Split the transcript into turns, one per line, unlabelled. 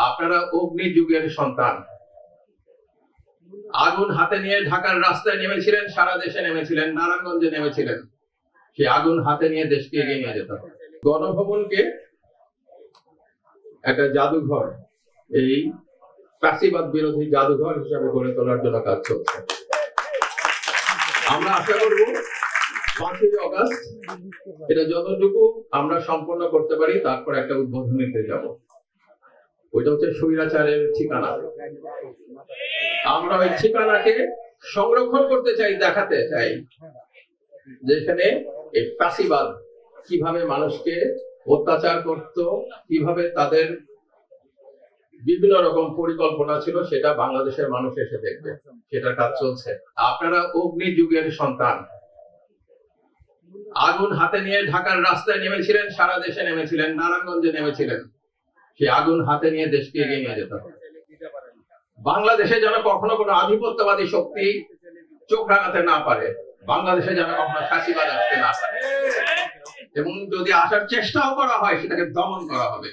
আপনারা অগ্নি যুগের সন্তান। আগুন হাতে নিয়ে ঢাকার রাস্তায় নেমেছিলেন, সারা দেশে নেমেছিলেন, নারায়ণগঞ্জে নেমেছিলেন। সেই আগুন হাতে নিয়ে দেশকে এগিয়ে নিয়ে যেতে হবে। গণভবনকে একটা জাদুঘর, এই ফ্যাসিবাদ বিরোধী জাদুঘর হিসাবে গড়ে তোলার জন্য কাজ চলছে। আমরা আশা করব 5ই অগাস্ট এটা যতটুকু আমরা সম্পন্ন করতে পারি, তারপর একটা উদ্বোধনীতে যাব। ওইটা হচ্ছে স্বৈরাচারের ঠিকানা। আমরা ওই ঠিকানাকে সংরক্ষণ করতে চাই, দেখাতে চাই যেখানে এই ফ্যাসিবাদ কিভাবে মানুষকে অত্যাচার করত, কিভাবে তাদের বিভিন্ন রকম পরিকল্পনা ছিল, সেটা বাংলাদেশের মানুষ এসে দেখবে। সেটার কাজ চলছে। আপনারা অগ্নি যুগের সন্তান। আগুন হাতে নিয়ে ঢাকার রাস্তায় নেমেছিলেন, সারা দেশে নেমেছিলেন, নারায়ণগঞ্জে নেমেছিলেন। সেই আগুন হাতে নিয়ে দেশকে এগিয়ে নিয়ে যেতে হবে। বাংলাদেশে যেন কখনো কোনো আধিপত্যবাদী শক্তি চোখ রাঙাতে না পারে, বাংলাদেশে যেন কখনো ফ্যাসিবাদ আসতে না পারে, এবং যদি আসার চেষ্টাও করা হয় সেটাকে দমন করা হবে।